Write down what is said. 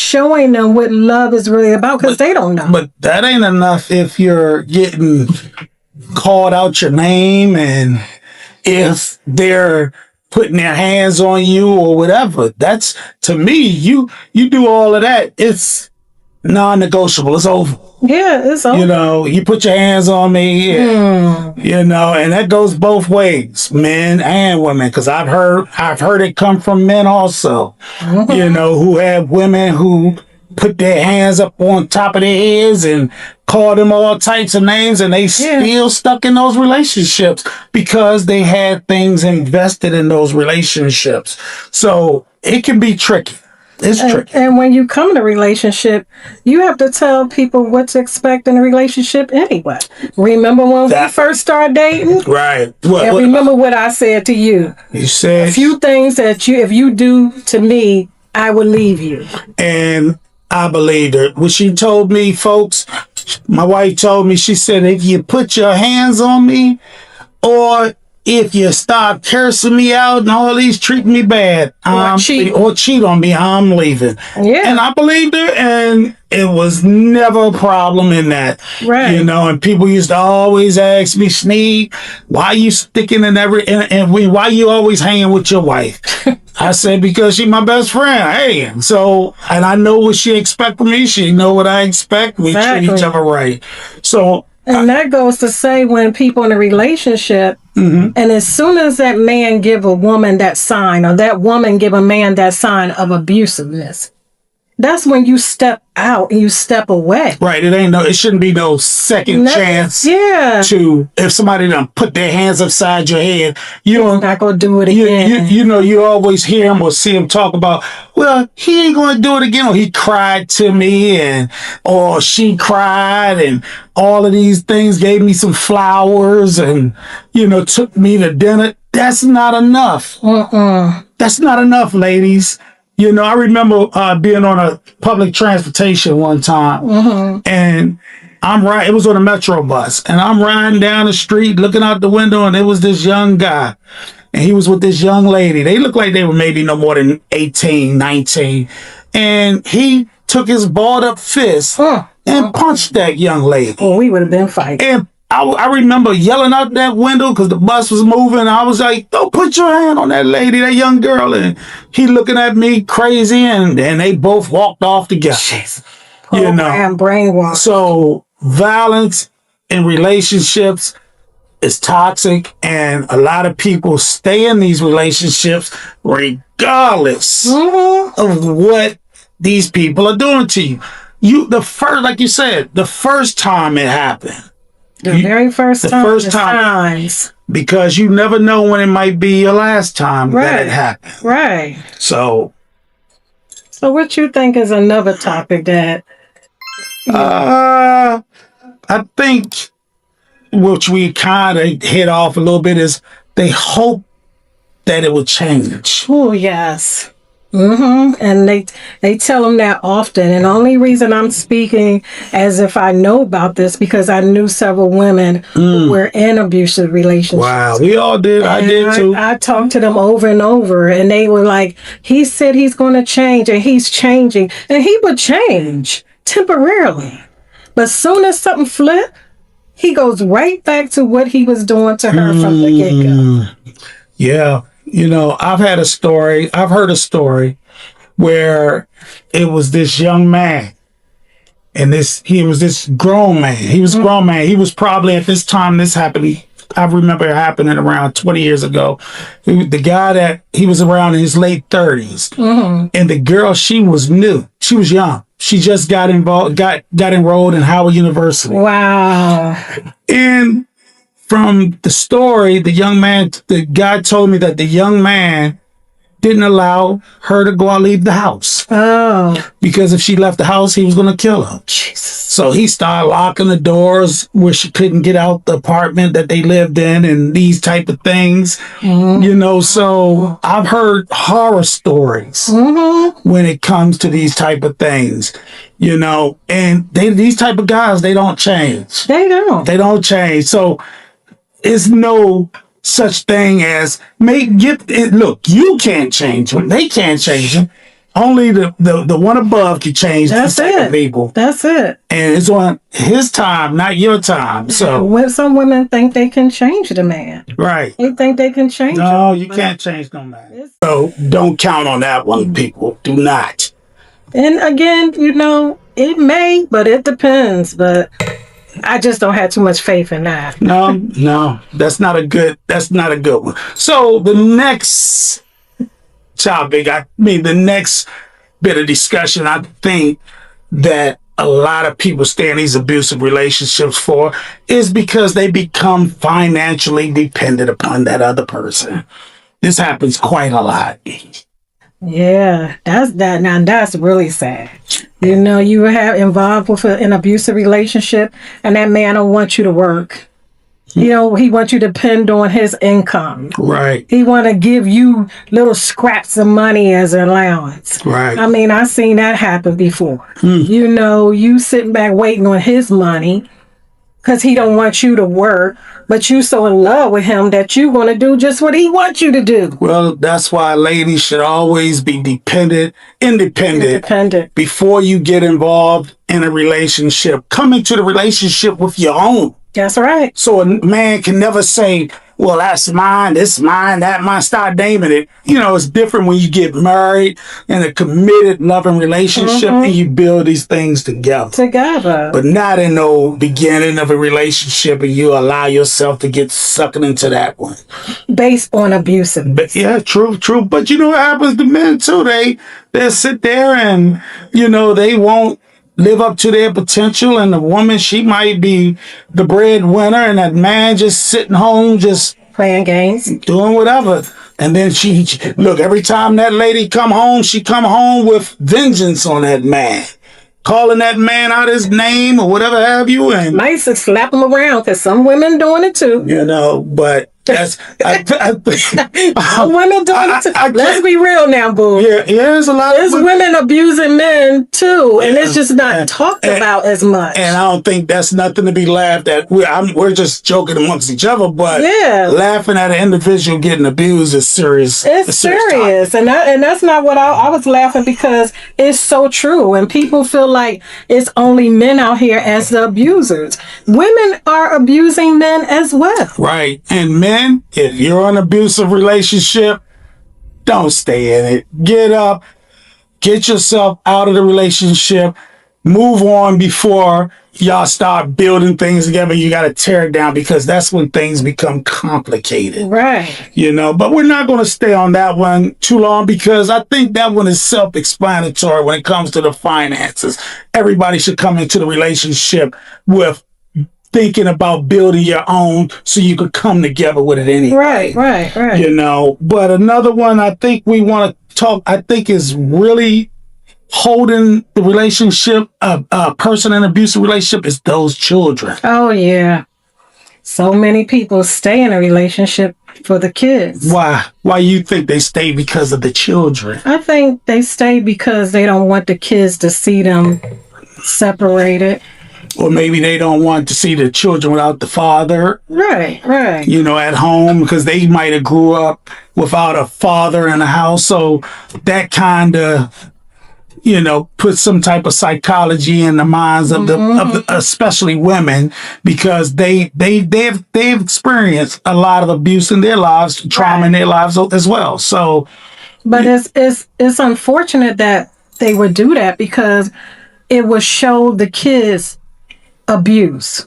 showing them what love is really about because they don't know. But that ain't enough if you're getting called out your name and if they're putting their hands on you or whatever. That's, to me, you do all of that, it's non-negotiable. It's over. Yeah, it's over. You know, you put your hands on me, you know, and that goes both ways, men and women, because I've heard it come from men also, you know, who have women who put their hands up on top of their heads and call them all types of names, and they still stuck in those relationships because they had things invested in those relationships. So it can be tricky. It's tricky. And when you come to a relationship, you have to tell people what to expect in a relationship anyway. Remember when we first started dating? Right. And remember what I said to you. You said a few things that if you do to me, I will leave you. And I believed her. When she told me, folks, my wife told me, she said, if you put your hands on me or if you start cursing me out and all these treating me bad or cheat on me, I'm leaving. Yeah. And I believed her, and it was never a problem in that. Right. You know, and people used to always ask me, Sneed, why you sticking in why you always hanging with your wife? I said, because she's my best friend. Hey, so, and I know what she expect from me. She know what I expect. We treat each other right. So, and that goes to say when people in a relationship, and as soon as that man give a woman that sign or that woman give a man that sign of abusiveness, that's when you step out and you step away. Right. It shouldn't be no second chance to, if somebody done put their hands upside your head, you're not going to do it again. You know, you always hear him or see him talk about, well, he ain't going to do it again. Or he cried to me or she cried and all of these things, gave me some flowers and, you know, took me to dinner. That's not enough. That's not enough, ladies. You know, I remember being on a public transportation one time, and it was on a Metro bus, and I'm riding down the street, looking out the window, and there was this young guy, and he was with this young lady. They looked like they were maybe no more than 18, 19, and he took his balled up fist and punched that young lady. Oh, we would have been fighting. And I remember yelling out that window because the bus was moving. I was like, don't put your hand on that lady, that young girl. And he looking at me crazy, and they both walked off together. Jeez. You know, brainwash. So violence in relationships is toxic, and a lot of people stay in these relationships regardless of what these people are doing to you. Like you said, the first time it happened. The very first time. Because you never know when it might be your last time that it happened. Right. So what you think is another topic that... I think, which we kind of hit off a little bit, is they hope that it will change. Oh, yes. And they tell them that often. And the only reason I'm speaking as if I know about this because I knew several women who were in abusive relationships. Wow, we all did. I did too. I talked to them over and over, and they were like, he said he's going to change, and he's changing. And he would change temporarily. But soon as something flipped, he goes right back to what he was doing to her from the get-go. Yeah. You know, I've heard a story where it was this young man, and he was this grown man. He was a grown man. He was probably, at this time this happened, I remember it happening around 20 years ago. The guy that he was around in his late 30s, and the girl, she was new. She was young. She just got enrolled in Howard University. Wow. And from the story, the guy told me that the young man didn't allow her to go out, leave the house. Oh. Because if she left the house, he was going to kill her. Jesus. So he started locking the doors where she couldn't get out the apartment that they lived in and these type of things. You know, so I've heard horror stories when it comes to these type of things. You know, and these type of guys, they don't change. They don't change. So it's no such thing as look, you can't change them. They can't change them. Only the one above can change the That's second it. people. That's it. And it's on his time, not your time. So, When some women think they can change the man, right. they think they can change No, him. you can't change no man. It's- So don't count on that one, people. Do not. And again, it may, but it depends. But I just don't have too much faith in that. No, that's not a good one. So the next topic, the next bit of discussion, I think that a lot of people stay in these abusive relationships for is because they become financially dependent upon that other person. This happens quite a lot. Yeah, that's that. Now that's really sad. You have involved with an abusive relationship, and that man don't want you to work. He wants you to depend on his income. Right. He want to give you little scraps of money as an allowance. Right. I mean, I've seen that happen before. You sitting back waiting on his money because he don't want you to work, but you so in love with him that you want to do just what he wants you to do. Well, that's why ladies should always be independent before you get involved in a relationship. Come into the relationship with your own. That's right. So a man can never say, well, that's mine, this mine, that mine. Start naming it. It's different when you get married in a committed, loving relationship and you build these things together. But not in no beginning of a relationship and you allow yourself to get sucked into that one. Based on abusive. But yeah, true. But what happens to men too? They sit there and, they won't live up to their potential, and the woman, she might be the breadwinner, and that man just sitting home, just playing games, doing whatever. And then she look, every time that lady come home, she come home with vengeance on that man, calling that man out his name or whatever have you, and might slap him around because some women doing it too. But that's some women doing it too. Let's be real now, boo. Yeah, there's a lot. There's women abusing men too, and it's just not talked about as much. And I don't think that's nothing to be laughed at. We're just joking amongst each other, but laughing at an individual getting abused is serious. It's serious, and that's not what I was laughing because it's so true. And people feel like it's only men out here as the abusers. Women are abusing men as well. Right, and men, if you're in an abusive relationship, don't stay in it. Get up, get yourself out of the relationship, move on before y'all start building things together. You got to tear it down because that's when things become complicated. Right. But we're not going to stay on that one too long because I think that one is self-explanatory when it comes to the finances. Everybody should come into the relationship with thinking about building your own so you could come together with it anyway. Right. But another one I think we want to talk, I think is really holding the relationship, a person in an abusive relationship is those children. Oh, yeah. So many people stay in a relationship for the kids. Why? Why you think they stay because of the children? I think they stay because they don't want the kids to see them separated. Or maybe they don't want to see the children without the father. Right. At home because they might have grew up without a father in the house. So that kind of, put some type of psychology in the minds of the especially women because they've experienced a lot of abuse in their lives, trauma in their lives as well. So, but it's unfortunate that they would do that because it would show the kids abuse.